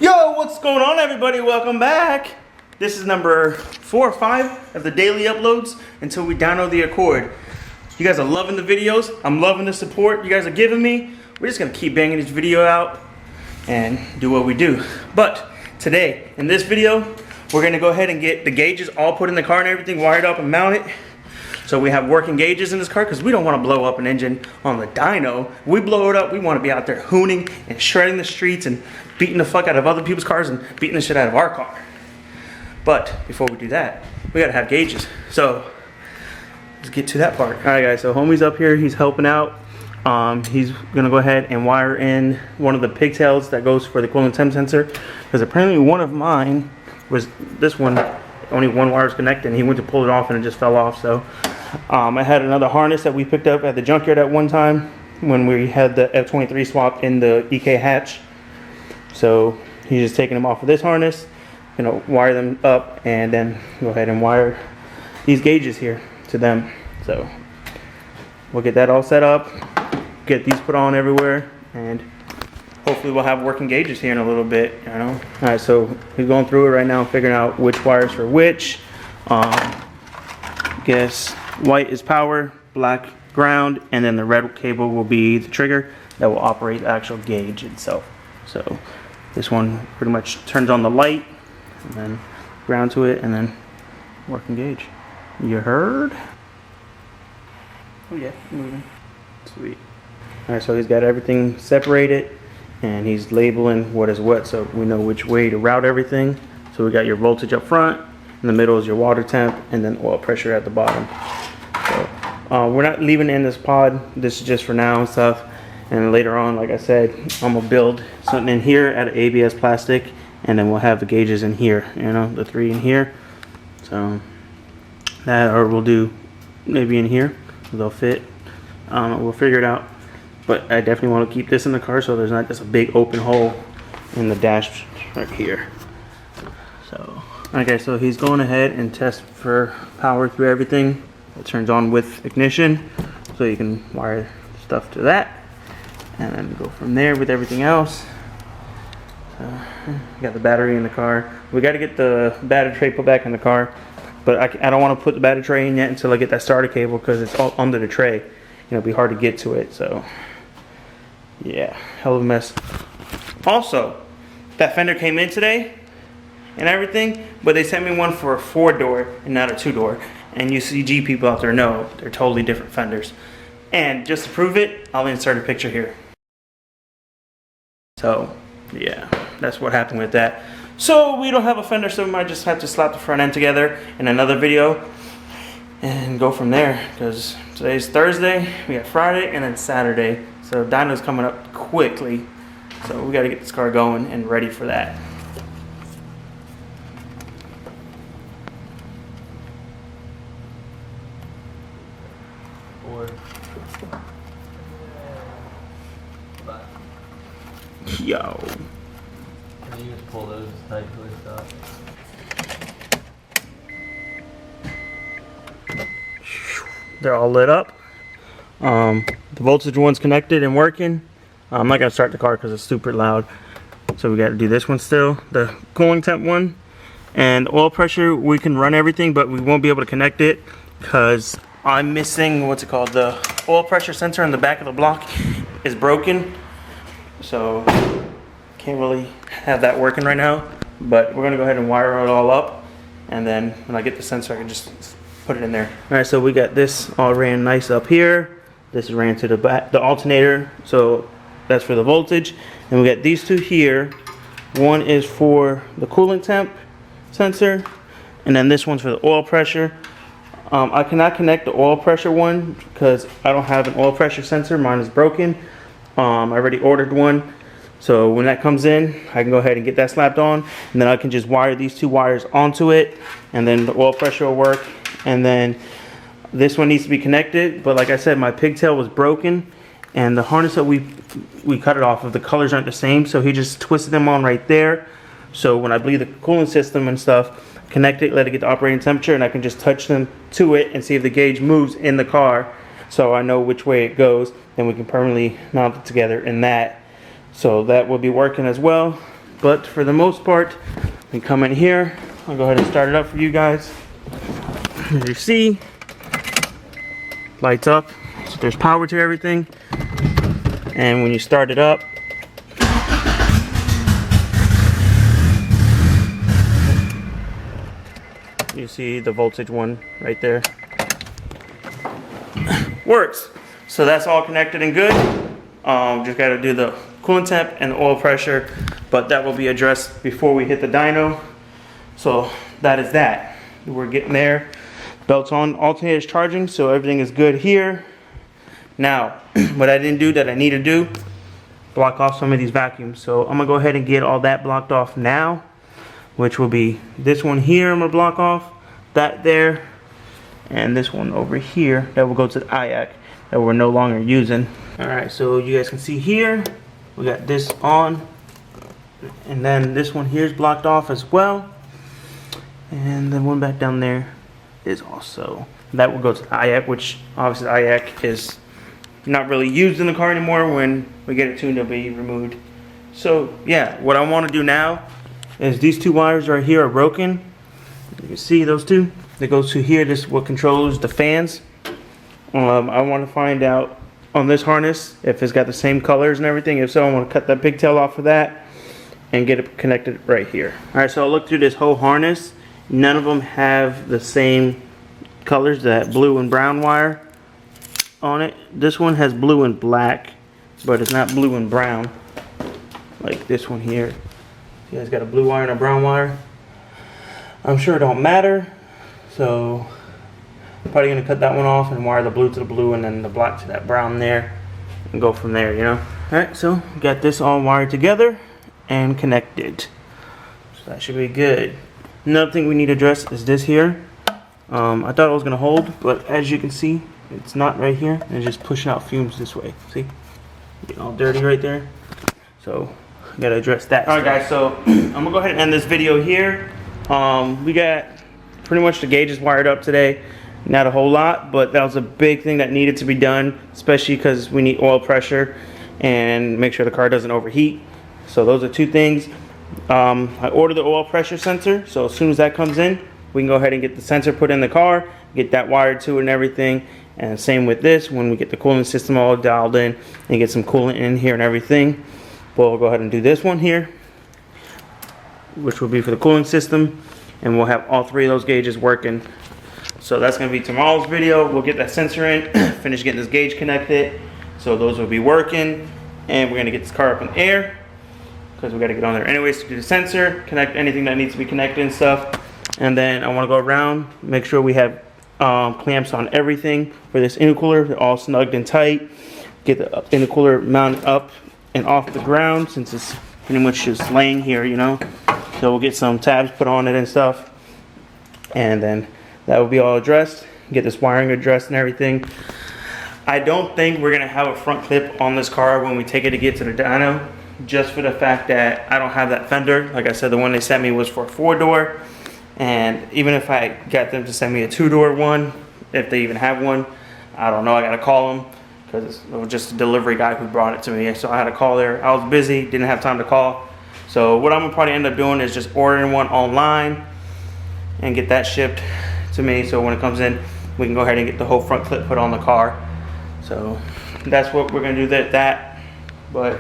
Yo, what's going on, everybody? Welcome back. This is number 4 or 5 of the daily uploads until we dyno the Accord. You guys are loving the videos. I'm loving the support you guys are giving me. We're just gonna keep banging this video out and do what we do. But today, in this video, we're gonna go ahead and get the gauges all put in the car and everything wired up and mounted. So we have working gauges in this car because we don't want to blow up an engine on the dyno. We blow it up, we want to be out there hooning and shredding the streets and beating the fuck out of other people's cars and beating the shit out of our car. But before we do that, we gotta have gauges. So let's get to that part. All right, guys. So homie's up here. He's helping out. He's gonna go ahead and wire in one of the pigtails that goes for the coolant temp sensor because apparently one of mine was this one. Only one wire is connected, and he went to pull it off and it just fell off. So I had another harness that we picked up at the junkyard at one time when we had the F23 swap in the EK hatch. So he's just taking them off of this harness, wire them up, and then go ahead and wire these gauges here to them. So we'll get that all set up, get these put on everywhere, and hopefully we'll have working gauges here in a little bit, All right, so he's going through it right now, figuring out which wires for which. Guess white is power, black ground, and then the red cable will be the trigger that will operate the actual gauge itself. So this one pretty much turns on the light, and then ground to it, and then working gauge. You heard? Oh yeah, moving. Sweet. All right, so he's got everything separated, and he's labeling what is what so we know which way to route everything. So we got your voltage up front, in the middle is your water temp, and then oil pressure at the bottom. So we're not leaving in this pod. This is just for now and stuff. And later on, like I said, I'm gonna build something in here out of ABS plastic, and then we'll have the gauges in here, the 3 in here. So that, or we'll do maybe in here, they'll fit. We'll figure it out. But I definitely want to keep this in the car so there's not just a big open hole in the dash right here. So, okay, so he's going ahead and test for power through everything. It turns on with ignition, so you can wire stuff to that, and then go from there with everything else. Got the battery in the car. We got to get the battery tray put back in the car, but I don't want to put the battery tray in yet until I get that starter cable because it's all under the tray. It'll be hard to get to it, so yeah, hell of a mess. Also, that fender came in today and everything, but they sent me one for a 4-door and not a 2-door. And you CG people out there know they're totally different fenders. And just to prove it, I'll insert a picture here. So yeah, that's what happened with that. So we don't have a fender, so we might just have to slap the front end together in another video and go from there, because today's Thursday, we got Friday, and then Saturday. So dyno's coming up quickly, so we got to get this car going and ready for that. Yo. Can you just pull those tight twist up? They're all lit up. The voltage one's connected and working. I'm not gonna start the car because it's super loud. So we got to do this one still, the cooling temp one, and oil pressure. We can run everything, but we won't be able to connect it because I'm missing what's it called? The oil pressure sensor in the back of the block is broken. So can't really have that working right now. But we're gonna go ahead and wire it all up, and then when I get the sensor, I can just put it in there. All right, so we got this all ran nice up here. This is ran to the alternator, so that's for the voltage. And we got these two here. One is for the coolant temp sensor, and then this one's for the oil pressure. I cannot connect the oil pressure one because I don't have an oil pressure sensor. Mine is broken. I already ordered one. So when that comes in, I can go ahead and get that slapped on, and then I can just wire these 2 wires onto it, and then the oil pressure will work. And then this one needs to be connected, but like I said, my pigtail was broken, and the harness that we cut it off of, the colors aren't the same, so he just twisted them on right there. So when I bleed the cooling system and stuff, connect it, let it get the operating temperature, and I can just touch them to it and see if the gauge moves in the car, so I know which way it goes, and we can permanently mount it together in that. So that will be working as well. But for the most part, we come in here. I'll go ahead and start it up for you guys. As you see, lights up. So there's power to everything. And when you start it up, you see the voltage one right there. Works. So that's all connected and good. Just got to do the coolant temp and the oil pressure, but that will be addressed before we hit the dyno. So that is that. We're getting there. Belts on, alternator is charging, so everything is good here. Now, what I didn't do that I need to do, block off some of these vacuums. So I'm gonna go ahead and get all that blocked off now, which will be this one here. I'm gonna block off that there, and this one over here that will go to the IAC that we're no longer using. All right, so you guys can see here, we got this on, and then this one here is blocked off as well, and then one back down there is also, that will go to the IAC, which obviously the IAC is not really used in the car anymore. When we get it tuned, it'll be removed. So yeah, what I want to do now is these two wires right here are broken. You can see those two. That goes to here. This is what controls the fans. I want to find out on this harness if it's got the same colors and everything. If so, I want to cut that pigtail off of that and get it connected right here. All right, so I looked through this whole harness. None of them have the same colors, that blue and brown wire on it. This one has blue and black, but it's not blue and brown like this one here. You guys got a blue wire and a brown wire. I'm sure it don't matter, so I'm probably gonna cut that one off and wire the blue to the blue and then the black to that brown there and go from there, you know. All right, so we got this all wired together and connected, so that should be good. Another thing we need to address is this here. I thought it was gonna hold, but as you can see, it's not right here. It's just pushing out fumes this way. See, getting all dirty right there. So I gotta address that. All right, guys. So I'm gonna go ahead and end this video here. We got pretty much the gauges wired up today. Not a whole lot, but that was a big thing that needed to be done, especially because we need oil pressure and make sure the car doesn't overheat. So those are two things. I ordered the oil pressure sensor, so as soon as that comes in, we can go ahead and get the sensor put in the car, get that wired to it and everything. And same with this, when we get the cooling system all dialed in and get some coolant in here and everything, we'll go ahead and do this one here, which will be for the cooling system, and we'll have all three of those gauges working. So that's going to be tomorrow's video. We'll get that sensor in, finish getting this gauge connected, so those will be working, and we're going to get this car up in air because we got to get on there anyways to do the sensor, connect anything that needs to be connected and stuff. And then I want to go around, make sure we have clamps on everything for this intercooler. They're all snugged and tight. Get the intercooler mounted up and off the ground, since it's pretty much just laying here, you know. So we'll get some tabs put on it and stuff, and then that will be all addressed. Get this wiring addressed and everything. I don't think we're gonna have a front clip on this car when we take it to get to the dyno, just for the fact that I don't have that fender. Like I said, the one they sent me was for a 4-door, and even if I got them to send me a 2-door one, if they even have one, I don't know. I gotta call them because it was just a delivery guy who brought it to me, so I had to call there. I was busy, didn't have time to call. So what I'm gonna probably end up doing is just ordering one online and get that shipped to me, so when it comes in, we can go ahead and get the whole front clip put on the car. So that's what we're gonna do that. But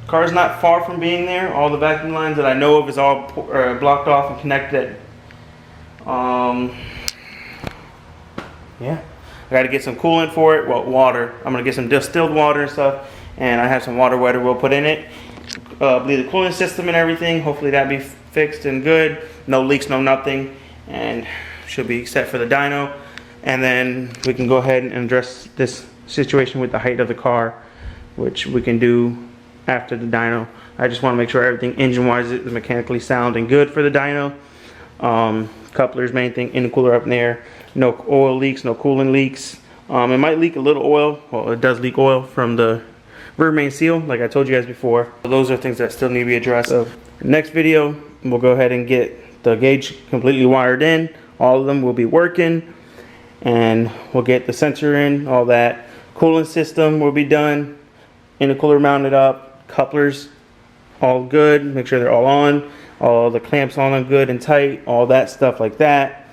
the car's not far from being there. All the vacuum lines that I know of is all blocked off and connected. Yeah, I got to get some coolant for it. Well, water. I'm gonna get some distilled water and stuff, and I have some water wetter we'll put in it. Bleed the cooling system and everything. Hopefully that'll be fixed and good. No leaks, no nothing, and should be set for the dyno. And then we can go ahead and address this situation with the height of the car, which we can do after the dyno. I just want to make sure everything engine-wise is mechanically sound and good for the dyno. Couplers, main thing, intercooler up in there. No oil leaks, no coolant leaks. It might leak a little oil. Well, it does leak oil from the rear main seal, like I told you guys before. So those are things that still need to be addressed. So next video, we'll go ahead and get the gauge completely wired in. All of them will be working, and we'll get the sensor in, all that. Coolant system will be done, intercooler mounted up, couplers all good, make sure they're all on, all the clamps on are good and tight, all that stuff like that.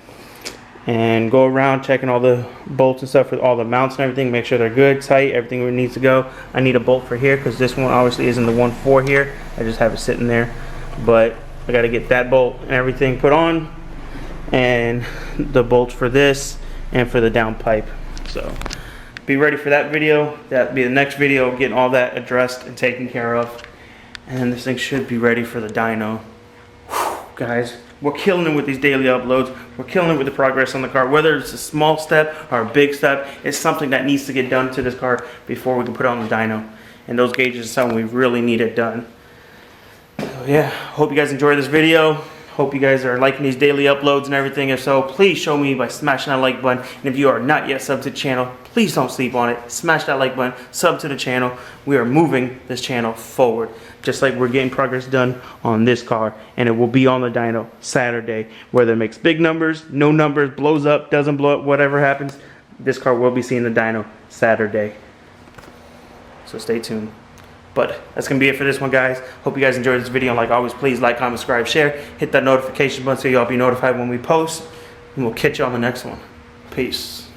And go around checking all the bolts and stuff with all the mounts and everything, make sure they're good, tight, everything where it needs to go. I need a bolt for here because this one obviously isn't the 1.4 here. I just have it sitting there, but I got to get that bolt and everything put on, and the bolts for this and for the downpipe. So be ready for that video. That'll be the next video, getting all that addressed and taken care of. And this thing should be ready for the dyno. Whew, guys, we're killing it with these daily uploads. We're killing it with the progress on the car. Whether it's a small step or a big step, it's something that needs to get done to this car before we can put it on the dyno. And those gauges are something we really need it done. So yeah, hope you guys enjoyed this video. Hope you guys are liking these daily uploads and everything. If so, please show me by smashing that like button. And if you are not yet subbed to the channel, please don't sleep on it. Smash that like button, sub to the channel. We are moving this channel forward, just like we're getting progress done on this car. And it will be on the dyno Saturday. Whether it makes big numbers, no numbers, blows up, doesn't blow up, whatever happens, this car will be seeing the dyno Saturday. So stay tuned. But that's going to be it for this one, guys. Hope you guys enjoyed this video. And like always, please like, comment, subscribe, share. Hit that notification button so y'all be notified when we post. And we'll catch you on the next one. Peace.